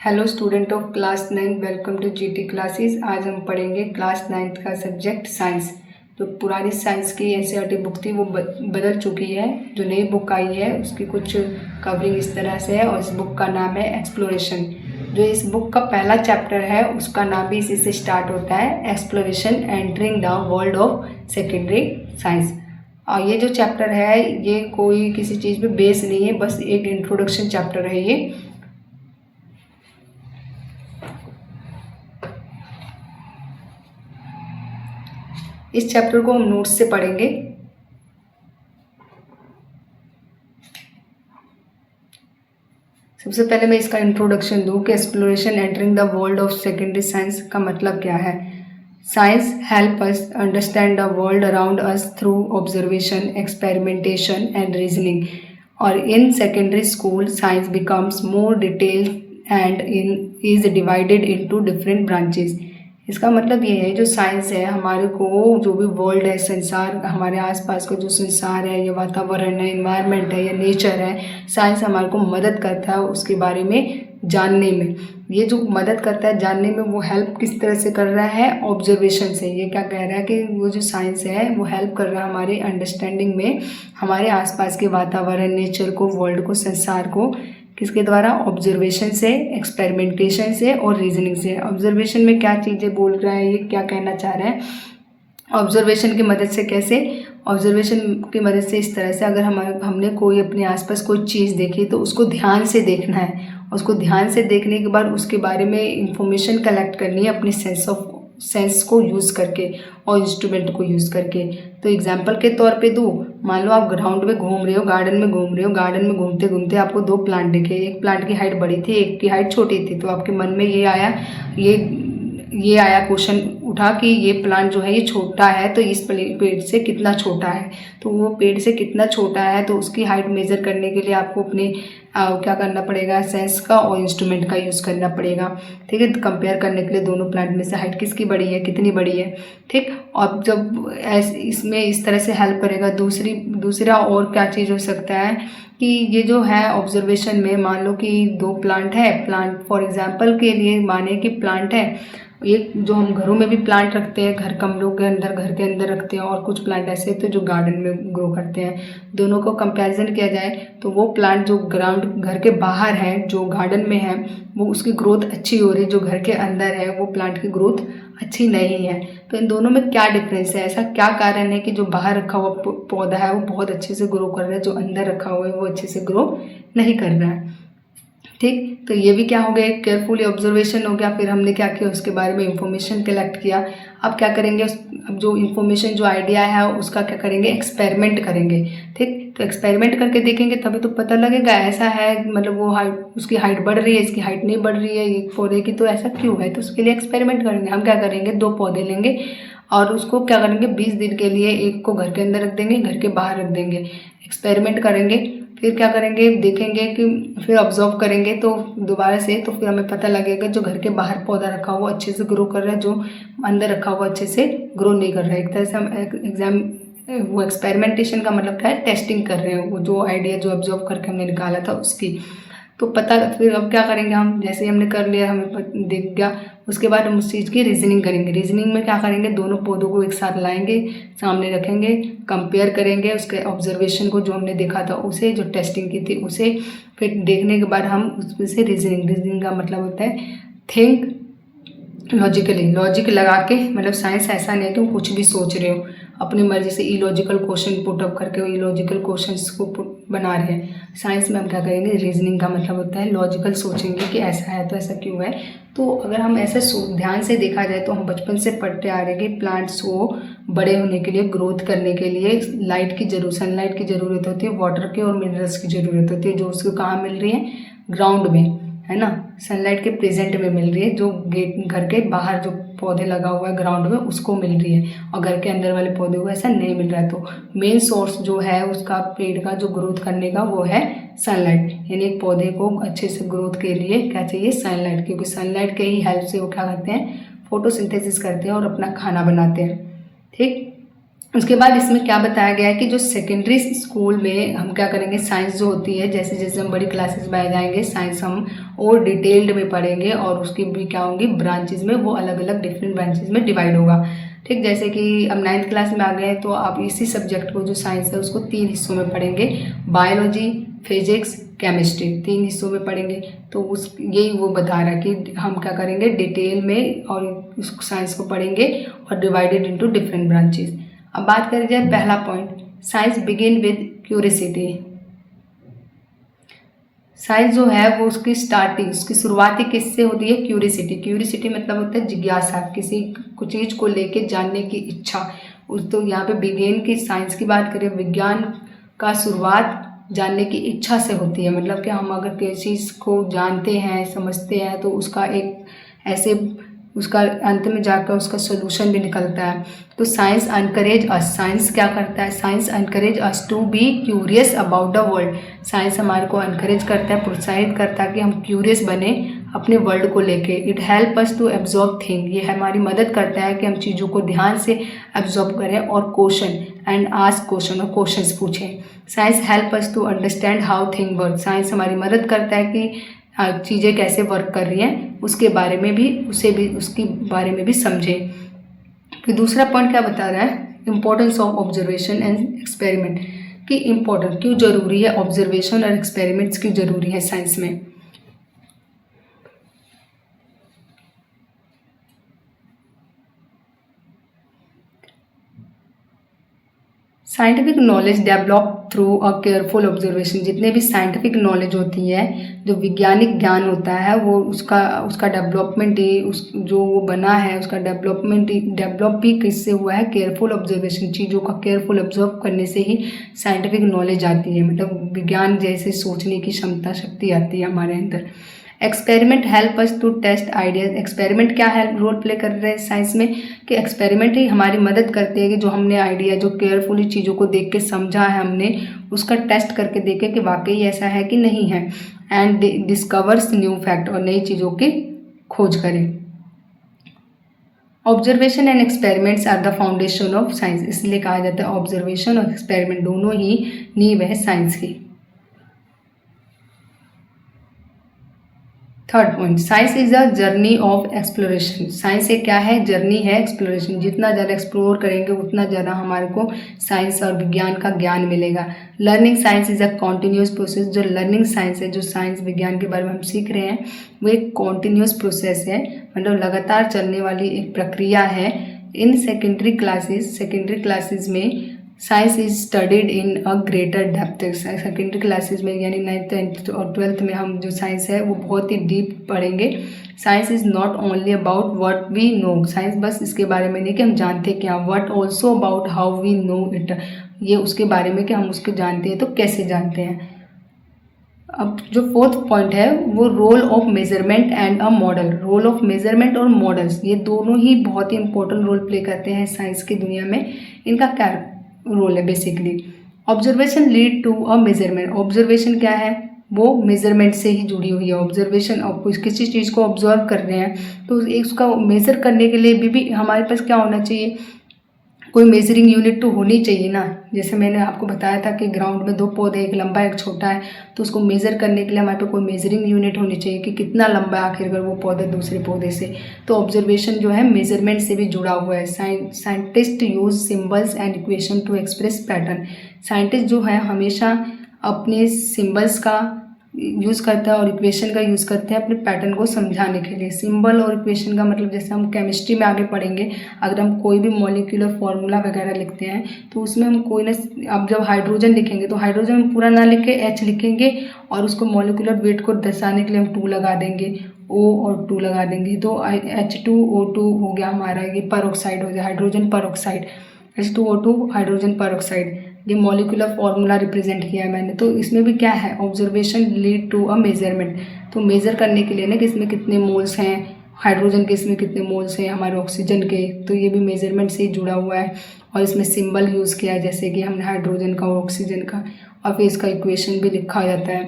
Hello student of class 9, welcome to GT classes. आज हम पढ़ेंगे क्लास 9 का सब्जेक्ट साइंस। जो पुरानी साइंस की एनसीईआरटी बुक थी वो बदल चुकी है। जो नई बुक आई है उसकी कुछ कवरिंग इस तरह से है और इस बुक का नाम है एक्सप्लोरेशन। जो इस बुक का पहला चैप्टर है उसका नाम भी इसी से स्टार्ट होता है, exploration entering the world of secondary science. और ये जो चैप्टर है ये कोई किसी चीज़ पे बेस नहीं है, बस एक इंट्रोडक्शन चैप्टर है ये। इस चैप्टर को हम नोट्स से पढ़ेंगे। सबसे पहले मैं इसका इंट्रोडक्शन दूं कि exploration entering the world of secondary science का मतलब क्या है। Science help us understand the world around us through observation, experimentation and reasoning. और in secondary school science becomes more detailed and is divided into different branches. इसका मतलब ये है जो साइंस है हमारे को जो भी वर्ल्ड है, संसार, हमारे आसपास का जो संसार है या वातावरण है, इन्वायरमेंट है या नेचर है, साइंस हमारे को मदद करता है उसके बारे में जानने में। ये जो मदद करता है जानने में वो हेल्प किस तरह से कर रहा है, ऑब्जर्वेशन से। ये क्या कह रहा है कि वो जो साइंस है वो हेल्प कर रहा है हमारे अंडरस्टैंडिंग में, हमारे आसपास के वातावरण, नेचर को, वर्ल्ड को, संसार को। किसके द्वारा? ऑब्जर्वेशन से, एक्सपेरिमेंटेशन से और रीजनिंग से। ऑब्जर्वेशन में क्या चीज़ें बोल रहा है, ये क्या कहना चाह रहा है। ऑब्जर्वेशन की मदद से कैसे? ऑब्जर्वेशन की मदद से इस तरह से, अगर हमने कोई अपने आसपास कोई चीज़ देखी तो उसको ध्यान से देखना है। उसको ध्यान से देखने के बाद उसके बारे में इंफॉर्मेशन कलेक्ट करनी है अपने सेंस को यूज़ करके और इंस्ट्रूमेंट को यूज़ करके। तो एग्जांपल के तौर पे दूँ, मान लो आप ग्राउंड में घूम रहे हो, गार्डन में घूम रहे हो, गार्डन में घूमते घूमते आपको दो प्लांट दिखे। एक प्लांट की हाइट बड़ी थी, एक की हाइट छोटी थी। तो आपके मन में ये आया क्वेश्चन उठा कि ये प्लांट जो है ये छोटा है, तो इस पेड़ से कितना छोटा है। तो वो पेड़ से कितना छोटा है तो उसकी हाइट मेज़र करने के लिए आपको अपने क्या करना पड़ेगा, सेंस का और इंस्ट्रूमेंट का यूज़ करना पड़ेगा। ठीक है, कंपेयर करने के लिए दोनों प्लांट में से हाइट किसकी बड़ी है, कितनी बड़ी है। ठीक, और जब इसमें इस तरह से हेल्प करेगा। दूसरा और क्या चीज़ हो सकता है कि ये जो है ऑब्जर्वेशन में, मान लो कि दो प्लांट है, प्लांट फॉर एग्जांपल के लिए माने कि प्लांट है एक, जो हम घरों में भी प्लांट रखते हैं, कमरों के अंदर, घर के अंदर रखते हैं, और कुछ प्लांट ऐसे तो जो गार्डन में ग्रो करते हैं। दोनों को कंपैरिजन किया जाए तो वो प्लांट जो घर के बाहर है, जो गार्डन में है, वो उसकी ग्रोथ अच्छी हो रही, जो घर के अंदर है वो प्लांट की ग्रोथ अच्छी नहीं है। तो इन दोनों में क्या डिफरेंस है, ऐसा क्या कारण है कि जो बाहर रखा हुआ पौधा है वो बहुत अच्छे से ग्रो कर रहा है, जो अंदर रखा हुआ है वो अच्छे से ग्रो नहीं कर रहा है। ठीक, तो ये भी क्या हो गया, केयरफुली ऑब्जर्वेशन हो गया। फिर हमने क्या किया, उसके बारे में इंफॉर्मेशन कलेक्ट किया। अब क्या करेंगे, अब जो इंफॉर्मेशन, जो आइडिया है उसका क्या करेंगे, एक्सपेरिमेंट करेंगे। ठीक, तो एक्सपेरिमेंट करके देखेंगे तभी तो पता लगेगा ऐसा है, मतलब वो हाइट, उसकी हाइट बढ़ रही है, इसकी हाइट नहीं बढ़ रही है एक पौधे की, तो ऐसा क्यों है। तो उसके लिए एक्सपेरिमेंट करेंगे। हम क्या करेंगे, दो पौधे लेंगे और उसको क्या करेंगे, 20 दिन के लिए एक को घर के अंदर रख देंगे, घर के बाहर रख देंगे, एक्सपेरिमेंट करेंगे। फिर क्या करेंगे, देखेंगे कि फिर ऑब्जर्व करेंगे तो दोबारा से, तो फिर हमें पता लगेगा जो घर के बाहर पौधा रखा हुआ अच्छे से ग्रो कर रहा है, जो अंदर रखा हुआ अच्छे से ग्रो नहीं कर रहा है। एक तरह से हम वो एक्सपेरिमेंटेशन का मतलब क्या है, टेस्टिंग कर रहे हैं वो जो आइडिया, जो ऑब्जर्व करके हमने निकाला था उसकी। तो पता, फिर अब क्या करेंगे हम, जैसे ही हमने कर लिया, हमें दिख गया, उसके बाद हम उस चीज़ की रीजनिंग करेंगे। रीजनिंग में क्या करेंगे, दोनों पौधों को एक साथ लाएंगे, सामने रखेंगे, कंपेयर करेंगे उसके ऑब्जर्वेशन को, जो हमने देखा था उसे, जो टेस्टिंग की थी उसे। फिर देखने के बाद हम उसमें से रीजनिंग का मतलब होता है थिंक लॉजिकली, लॉजिक लगा के, मतलब साइंस ऐसा नहीं है तुम कुछ भी सोच रहे हो अपनी मर्जी से, इलॉजिकल क्वेश्चन पुटअप करके वो इलॉजिकल क्वेश्चंस को बना रहे हैं। साइंस में हम क्या करेंगे, रीजनिंग का मतलब होता है लॉजिकल सोचेंगे कि ऐसा है तो ऐसा क्यों है। तो अगर हम ऐसे ध्यान से देखा जाए तो हम बचपन से पढ़ते आ रहे हैं कि प्लांट्स को बड़े होने के लिए, ग्रोथ करने के लिए लाइट की जरूरत, सनलाइट की ज़रूरत होती है, वाटर की और मिनरल्स की ज़रूरत होती है, जो उसको कहाँ मिल रही है, ग्राउंड में, है ना, सनलाइट के प्रेजेंट में मिल रही है, जो गेट, घर के बाहर जो पौधे लगा हुआ है ग्राउंड में उसको मिल रही है, और घर के अंदर वाले पौधे को ऐसा नहीं मिल रहा है। तो मेन सोर्स जो है उसका, पेड़ का जो ग्रोथ करने का, वो है सनलाइट। यानी एक पौधे को अच्छे से ग्रोथ के लिए क्या चाहिए, सनलाइट, क्योंकि सनलाइट के ही हेल्प से वो क्या करते हैं, फोटोसिंथेसिस करते हैं और अपना खाना बनाते हैं। ठीक, उसके बाद इसमें क्या बताया गया है कि जो सेकेंडरी स्कूल में हम क्या करेंगे, साइंस जो होती है, जैसे जैसे हम बड़ी क्लासेस में आ जाएंगे साइंस हम और डिटेल्ड में पढ़ेंगे और उसकी भी क्या होंगी ब्रांचेज में, वो अलग अलग डिफरेंट ब्रांचेज में डिवाइड होगा। ठीक, जैसे कि अब 9th क्लास में आ गए तो आप इसी सब्जेक्ट को जो साइंस है उसको 3 हिस्सों में पढ़ेंगे, बायोलॉजी, फिजिक्स, केमिस्ट्री, 3 हिस्सों में पढ़ेंगे। तो उस यही वो बता रहा है कि हम क्या करेंगे डिटेल में और उस साइंस को पढ़ेंगे और डिवाइडेड इनटू डिफरेंट ब्रांचेस। अब बात करी जाए पहला point, science begin with curiosity. Science जो है वो उसकी स्टार्टिंग, उसकी शुरुआती किससे होती है, क्यूरियोसिटी। क्यूरियोसिटी मतलब होता है जिज्ञासा, किसी कुछ चीज़ को लेके जानने की इच्छा। उस तो यहाँ पे बिगेन की साइंस की बात करें, विज्ञान का शुरुआत जानने की इच्छा से होती है। मतलब कि हम अगर किसी चीज़ को जानते हैं समझते हैं तो उसका एक ऐसे उसका अंत में जाकर उसका सोल्यूशन भी निकलता है। तो साइंस अनकरेज अस, साइंस क्या करता है, science encourage us to be curious about the world. Science हमारे को अनकरेज करता है, प्रोत्साहित करता है कि हम क्यूरियस बने अपने वर्ल्ड को लेके। It help us to absorb thing, ये हमारी मदद करता है कि हम चीज़ों को ध्यान से एब्जॉर्ब करें और क्वेश्चन एंड आस्क क्वेश्चन और क्वेश्चंस पूछें। Science help us to understand how thing work, science हमारी मदद करता है कि चीज़ें कैसे वर्क कर रही हैं उसके बारे में भी, उसे भी उसके बारे में भी समझें। फिर दूसरा पॉइंट क्या बता रहा है, importance of observation and experiment, कि इम्पोर्टेंट क्यों जरूरी है, ऑब्जर्वेशन और एक्सपेरिमेंट्स क्यों जरूरी है साइंस में। Scientific knowledge develop through a careful observation, जितने भी साइंटिफिक नॉलेज होती है, जो वैज्ञानिक ज्ञान होता है वो उसका डेवलपमेंट ही जो वो बना है उसका डेवलप भी किससे हुआ है, केयरफुल ऑब्जर्वेशन। चीज़ों का केयरफुल ऑब्जर्व करने से ही साइंटिफिक नॉलेज आती है, मतलब विज्ञान जैसे सोचने की क्षमता शक्ति आती है हमारे अंदर। Experiment help us to test ideas, experiment क्या है रोल प्ले कर रहे हैं साइंस में, कि एक्सपेरिमेंट ही हमारी मदद करते हैं कि जो हमने आइडिया, जो केयरफुली चीज़ों को देख के समझा है हमने, उसका टेस्ट करके देखें कि वाकई ऐसा है कि नहीं है, एंड डिस्कवर्स न्यू फैक्ट, और नई चीज़ों की खोज करें। Observation and experiments are the foundation of science, इसलिए कहा जाता है ऑब्जर्वेशन और एक्सपेरिमेंट दोनों ही नींव है साइंस की। Third point, science is a journey of exploration. Science एक क्या है, जर्नी है एक्सप्लोरेशन। जितना ज़्यादा एक्सप्लोर करेंगे उतना ज़्यादा हमारे को साइंस और विज्ञान का ज्ञान मिलेगा। Learning science is a continuous process, जो लर्निंग साइंस है, जो साइंस विज्ञान के बारे में हम सीख रहे हैं वो एक कॉन्टिन्यूस प्रोसेस है, मतलब लगातार चलने वाली एक प्रक्रिया है। इन सेकेंडरी क्लासेस में science is studied in a greater depth. Secondary classes में यानी 9th 10th और 12th में हम जो साइंस है वो बहुत ही डीप पढ़ेंगे। Science is not only about what we know, science बस इसके बारे में नहीं कि हम जानते क्या, what also about how we know it, ये उसके बारे में कि हम उसको जानते हैं तो कैसे जानते हैं। अब जो फोर्थ पॉइंट है वो role of measurement and a model. Role of measurement और मॉडल्स ये दोनों ही बहुत ही इंपॉर्टेंट रोल प्ले करते हैं साइंस की दुनिया में। इनका क्या रोल है, basically observation lead to a measurement. Observation क्या है, वो मेजरमेंट से ही जुड़ी हुई है। ऑब्जर्वेशन अब किसी चीज़ को ऑब्जर्व कर रहे हैं तो उसका मेज़र करने के लिए भी हमारे पास क्या होना चाहिए, कोई मेजरिंग यूनिट तो होनी चाहिए ना। जैसे मैंने आपको बताया था कि ग्राउंड में 2 पौधे, एक लंबा एक छोटा है, तो उसको मेज़र करने के लिए हमारे पास कोई मेजरिंग यूनिट होनी चाहिए कि कितना लंबा है आखिरकार वो पौधे दूसरे पौधे से। तो ऑब्जर्वेशन जो है मेजरमेंट से भी जुड़ा हुआ है। Scientist use symbols and equation two express pattern. Scientist जो है हमेशा अपने सिम्बल्स का यूज़ करता है और इक्वेशन का यूज़ करते हैं अपने पैटर्न को समझाने के लिए। सिंबल और इक्वेशन का मतलब जैसे हम केमिस्ट्री में आगे पढ़ेंगे, अगर हम कोई भी मॉलिक्यूलर फॉर्मूला वगैरह लिखते हैं तो उसमें हम कोई ना, अब जब हाइड्रोजन लिखेंगे तो हाइड्रोजन हम पूरा ना लिख के H लिखेंगे और उसको मॉलिक्यूलर वेट को दर्शाने के लिए हम 2 लगा देंगे, O और 2 लगा देंगे, तो H2O2 हो गया हमारा, ये परऑक्साइड हो गया, hydrogen peroxide, H2O2 hydrogen peroxide. ये मॉलिक्यूलर फॉर्मूला रिप्रेजेंट किया है मैंने। तो इसमें भी क्या है, observation lead to a measurement. तो मेज़र करने के लिए ना कि इसमें कितने मोल्स हैं हाइड्रोजन के, इसमें कितने मोल्स हैं हमारे ऑक्सीजन के, तो ये भी मेजरमेंट से ही जुड़ा हुआ है। और इसमें सिंबल यूज़ किया है जैसे कि हमने हाइड्रोजन का और ऑक्सीजन का, और फिर इसका इक्वेशन भी लिखा जाता है।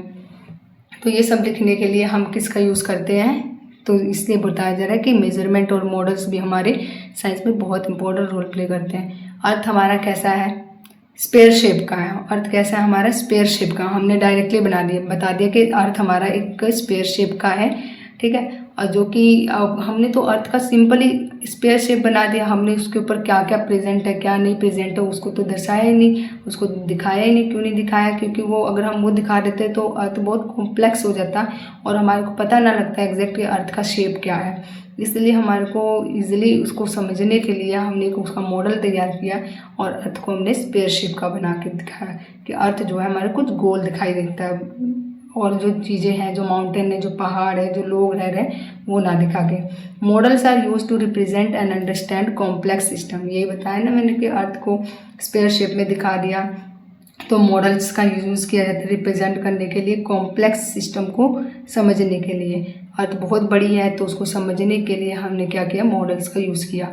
तो ये सब लिखने के लिए हम किसका यूज़ करते हैं, तो इसलिए बताया जा रहा है कि मेजरमेंट और मॉडल्स भी हमारे साइंस में बहुत इंपॉर्टेंट रोल प्ले करते हैं। अर्थ हमारा कैसा है, स्पेयर शेप का है। अर्थ कैसा है हमारा, स्पेयर शेप का। हमने डायरेक्टली बता दिया कि अर्थ हमारा एक स्पेयर शेप का है, ठीक है। और जो कि हमने तो अर्थ का सिंपली स्पेयर शेप बना दिया, हमने उसके ऊपर क्या क्या प्रेजेंट है क्या नहीं प्रेजेंट है उसको तो दर्शाया ही नहीं, उसको दिखाया ही नहीं। क्यों नहीं दिखाया, क्योंकि वो अगर हम वो दिखा देते तो अर्थ बहुत कॉम्प्लेक्स हो जाता और हमारे को पता ना लगता एग्जैक्टली अर्थ का शेप क्या है। इसलिए हमारे को ईजिली उसको समझने के लिए हमने उसका मॉडल तैयार किया और अर्थ को हमने स्पेयर शेप का बना के दिखाया कि अर्थ जो है हमारे कुछ गोल दिखाई देता है और जो चीज़ें हैं, जो माउंटेन है, जो पहाड़ है, जो लोग रह रहे हैं वो ना दिखा के। Models are use to represent and understand complex system. यही बताया ना मैंने कि अर्थ को स्पेयर शेप में दिखा दिया, तो मॉडल्स का यूज़ किया जाता है रिप्रेजेंट करने के लिए, कॉम्प्लेक्स सिस्टम को समझने के लिए। अर्थ बहुत बड़ी है तो उसको समझने के लिए हमने क्या किया, मॉडल्स का यूज़ किया।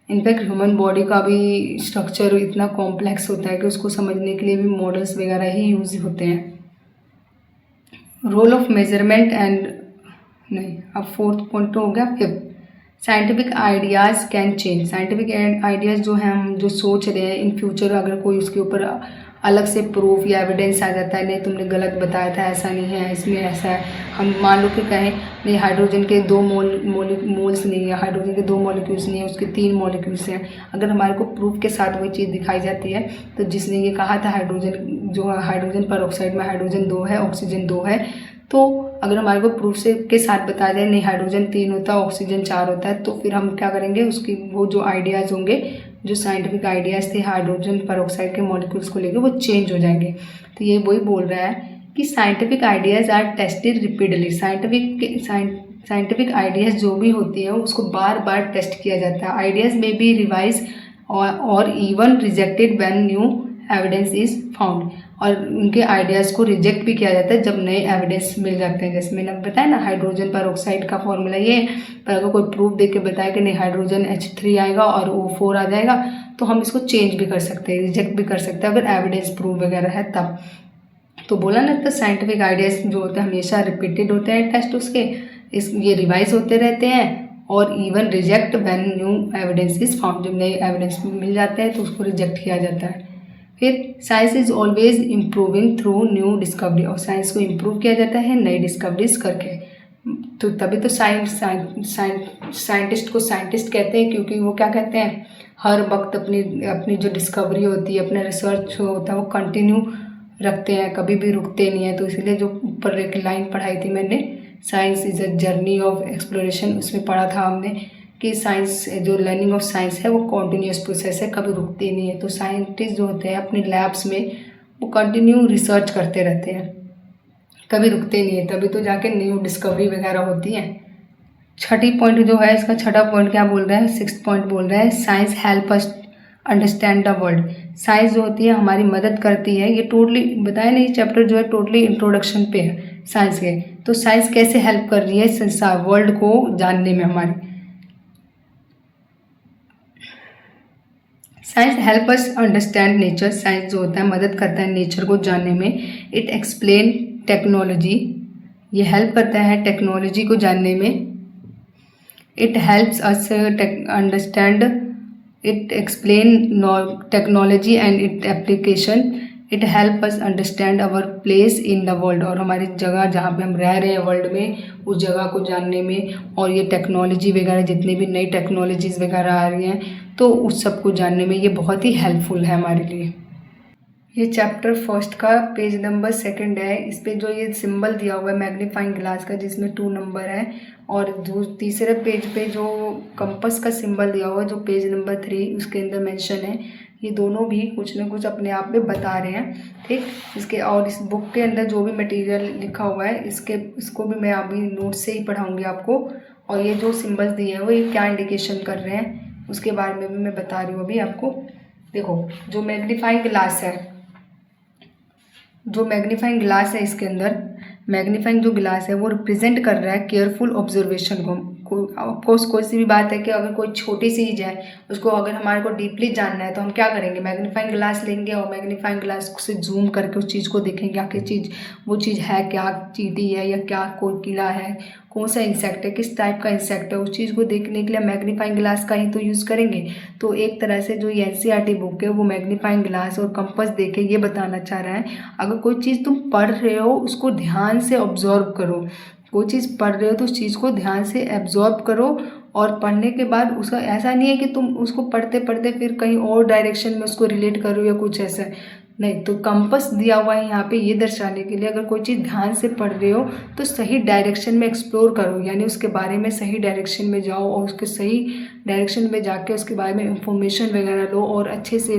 इनफैक्ट ह्यूमन बॉडी का भी स्ट्रक्चर इतना कॉम्प्लेक्स होता है कि उसको समझने के लिए भी मॉडल्स वगैरह ही यूज होते हैं। रोल ऑफ मेजरमेंट एंड नहीं, अब फोर्थ पॉइंट हो गया। Fifth, scientific ideas can change. Scientific ideas जो हैं, हम जो सोच रहे हैं इन फ्यूचर अगर कोई उसके ऊपर अलग से प्रूफ या एविडेंस आ जाता है, नहीं तुमने गलत बताया था, ऐसा नहीं है, इसमें ऐसा है। हम मान लो कि कहें नहीं हाइड्रोजन के 2 मोल्स नहीं है, हाइड्रोजन के 2 मॉलिक्यूल्स नहीं है, उसके 3 मॉलिक्यूल्स हैं। अगर हमारे को प्रूफ के साथ वही चीज़ दिखाई जाती है तो जिसने ये कहा था हाइड्रोजन पर ऑक्साइड में हाइड्रोजन 2 है, ऑक्सीजन 2 है, तो अगर हमारे को प्रूफ से के साथ बताया जाए नहीं हाइड्रोजन 3 होता है, ऑक्सीजन 4 होता है, तो फिर हम क्या करेंगे, उसकी वो जो आइडियाज़ होंगे, जो साइंटिफिक आइडियाज़ थे हाइड्रोजन पर के मॉलिक्यूल्स को लेकर, वो चेंज हो जाएंगे। तो ये वही बोल रहा है कि scientific ideas are tested repeatedly. Scientific ideas जो भी होती है उसको बार बार टेस्ट किया जाता है। आइडियाज़ में बी रिवाइज और even rejected when new evidence is found. और उनके आइडियाज़ को रिजेक्ट भी किया जाता है जब नए एविडेंस मिल जाते हैं। जैसे मैंने बताया ना हाइड्रोजन पर ऑक्साइड का फॉर्मूला ये है, पर अगर कोई प्रूफ दे के बताया कि नहीं हाइड्रोजन H3 आएगा और O4 आ जाएगा, तो हम इसको चेंज भी कर सकते हैं, रिजेक्ट भी कर सकते हैं अगर एविडेंस प्रूफ वगैरह है तब। तो बोला ना, तो साइंटिफिक आइडियाज़ जो होते हैं हमेशा रिपीटेड होते हैं टेस्ट उसके, ये रिवाइज होते रहते हैं और even reject when new evidence is found. जब नए एविडेंस मिल जाते हैं तो उसको रिजेक्ट किया जाता है। फिर science is always improving through new discovery. और साइंस को इम्प्रूव किया जाता है नई डिस्कवरीज करके। तो तभी तो साइंटिस्ट को साइंटिस्ट कहते हैं, क्योंकि वो क्या कहते हैं, हर वक्त अपनी जो डिस्कवरी होती है, अपना रिसर्च होता है वो कंटिन्यू रखते हैं, कभी भी रुकते नहीं है। तो इसलिए जो ऊपर एक लाइन पढ़ाई थी मैंने, science is a journey of exploration, उसमें पढ़ा था हमने कि साइंस जो लर्निंग ऑफ साइंस है वो कॉन्टीन्यूस प्रोसेस है, कभी रुकती नहीं है। तो साइंटिस्ट जो होते हैं अपने लैब्स में वो कंटिन्यू रिसर्च करते रहते हैं, कभी रुकते नहीं है, तभी तो जाके न्यू डिस्कवरी वगैरह होती है। छठी पॉइंट जो है इसका, छठा पॉइंट क्या बोल रहा है, सिक्स्थ पॉइंट बोल रहा है science help us understand the world. Science जो होती है हमारी मदद करती है, ये टोटली बताया नहीं, चैप्टर जो है टोटली इंट्रोडक्शन पे है साइंस के। तो साइंस कैसे हेल्प कर रही है संसार वर्ल्ड को जानने में हमारी। Science help us understand nature. Science जो होता है मदद करता है नेचर को जानने में। इट एक्सप्लेन टेक्नोलॉजी, ये हेल्प करता है टेक्नोलॉजी को जानने में। It helps us understand, it explain technology and it application. It help us understand our place in the world. और हमारी जगह जहाँ पे हम रह रहे हैं वर्ल्ड में, उस जगह को जानने में। और ये टेक्नोलॉजी वगैरह जितनी भी नई टेक्नोलॉजीज़ वगैरह आ रही हैं तो उस सब को जानने में ये बहुत ही हेल्पफुल है हमारे लिए। ये चैप्टर फर्स्ट का पेज नंबर 2 है। इस पे जो ये सिंबल दिया हुआ है मैग्नीफाइंग ग्लास का, जिसमें 2 नंबर है, और जो तीसरे पेज पे जो कंपस का सिंबल दिया हुआ है जो पेज नंबर 3 उसके अंदर मेंशन है। ये दोनों भी कुछ न कुछ अपने आप में बता रहे हैं, ठीक। इसके और इस बुक के अंदर जो भी मटेरियल लिखा हुआ है इसको भी मैं अभी नोट से ही पढ़ाऊँगी आपको। और ये जो सिम्बल्स दिए हैं वो ये क्या इंडिकेशन कर रहे हैं उसके बारे में भी मैं बता रही हूँ अभी आपको। देखो, जो मैग्नीफाइंग ग्लास है, इसके अंदर मैग्नीफाइंग जो ग्लास है वो रिप्रेजेंट कर रहा है केयरफुल ऑब्जर्वेशन को। ऑफकोर्स कोई सी भी बात है कि अगर कोई छोटी सी चीज़ है उसको अगर हमारे को डीपली जानना है तो हम क्या करेंगे, मैग्नीफाइंग ग्लास लेंगे और मैग्नीफाइंग ग्लास से जूम करके उस चीज़ को देखेंगे आखिर चीज़ वो चीज़ है क्या, चींटी है या क्या कोई कीड़ा है, कौन सा इंसेक्ट है, किस टाइप का इंसेक्ट है, उस चीज़ को देखने के लिए मैग्नीफाइंग ग्लास का ही तो यूज़ करेंगे। तो एक तरह से जो ये एनसीईआरटी बुक है वो मैग्नीफाइंग ग्लास और कंपास देके ये बताना चाह रहा है अगर कोई चीज़ तुम पढ़ रहे हो उसको ध्यान से ऑब्जर्व करो, कोई चीज़ पढ़ रहे हो तो उस चीज़ को ध्यान से एब्जॉर्ब करो। और पढ़ने के बाद उसका ऐसा नहीं है कि तुम उसको पढ़ते पढ़ते फिर कहीं और डायरेक्शन में उसको रिलेट करो या कुछ ऐसा नहीं। तो कंपास दिया हुआ है यहाँ पे ये दर्शाने के लिए अगर कोई चीज़ ध्यान से पढ़ रहे हो तो सही डायरेक्शन में एक्सप्लोर करो, यानी उसके बारे में सही डायरेक्शन में जाओ और उसके सही डायरेक्शन में जाके उसके बारे में इंफॉर्मेशन वगैरह लो और अच्छे से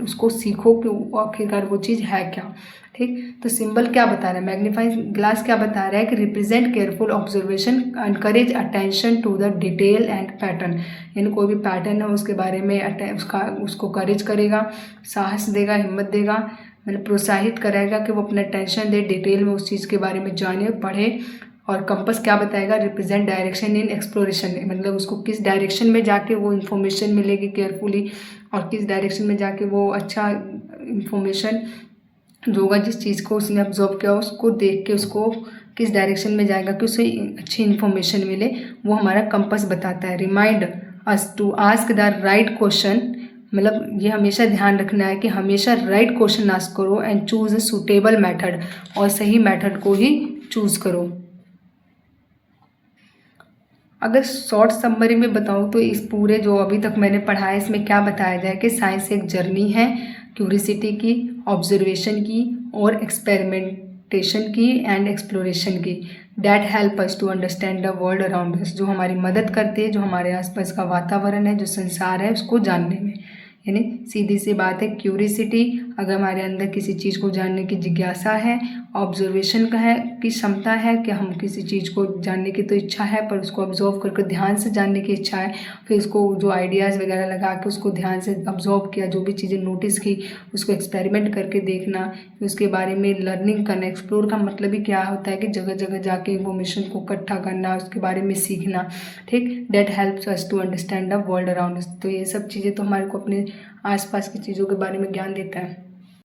उसको सीखो कि आखिरकार वो चीज़ है क्या। ठीक, तो सिंबल क्या बता रहा है, मैग्नीफाइंग ग्लास क्या बता रहा है कि represent careful observation, encourage attention to the detail and pattern, यानी कोई भी पैटर्न है उसके बारे में उसको करेज करेगा, साहस देगा, हिम्मत देगा, मतलब प्रोत्साहित करेगा कि वो अपना अटेंशन दे, डिटेल में उस चीज़ के बारे में जाने पढ़े। और कंपास क्या बताएगा, रिप्रेजेंट डायरेक्शन इन एक्सप्लोरेशन, मतलब उसको किस डायरेक्शन में जाके वो इन्फॉर्मेशन मिलेगी केयरफुली और किस डायरेक्शन में जाके वो अच्छा इन्फॉर्मेशन जो होगा, जिस चीज़ को उसने ऑब्जर्व किया उसको देख के उसको किस डायरेक्शन में जाएगा कि उसे अच्छी इन्फॉर्मेशन मिले, वो हमारा कंपास बताता है। Remind us to ask the right question, मतलब ये हमेशा ध्यान रखना है कि हमेशा राइट क्वेश्चन आस्क करो and choose a suitable method, और सही मेथड को ही चूज करो। अगर शॉर्ट समरी में बताऊँ तो इस पूरे जो अभी तक मैंने पढ़ा है इसमें क्या बताया जाए कि साइंस एक जर्नी है, क्यूरिसिटी की, ऑब्जर्वेशन की और एक्सपेरिमेंटेशन की एंड एक्सप्लोरेशन की, that help us to understand the world around us, जो हमारी मदद करती है, जो हमारे आसपास का वातावरण है, जो संसार है उसको जानने में। यानी सीधी सी बात है, क्यूरिसिटी अगर हमारे अंदर किसी चीज़ को जानने की जिज्ञासा है, ऑब्जर्वेशन का है की क्षमता है कि हम किसी चीज़ को जानने की तो इच्छा है पर उसको ऑब्जर्व करके ध्यान से जानने की इच्छा है, फिर उसको जो आइडियाज़ वगैरह लगा के उसको ध्यान से ऑब्जर्व किया, जो भी चीज़ें नोटिस की उसको एक्सपेरिमेंट करके देखना, उसके बारे में लर्निंग करना। एक्सप्लोर का मतलब ही क्या होता है कि जगह जगह जाके इंफॉर्मेशन को इकट्ठा करना, उसके बारे में सीखना। ठीक, that helps us to understand the world around us. तो ये सब चीज़ें तो हमारे को अपने आसपास की चीज़ों के बारे में ज्ञान देता है।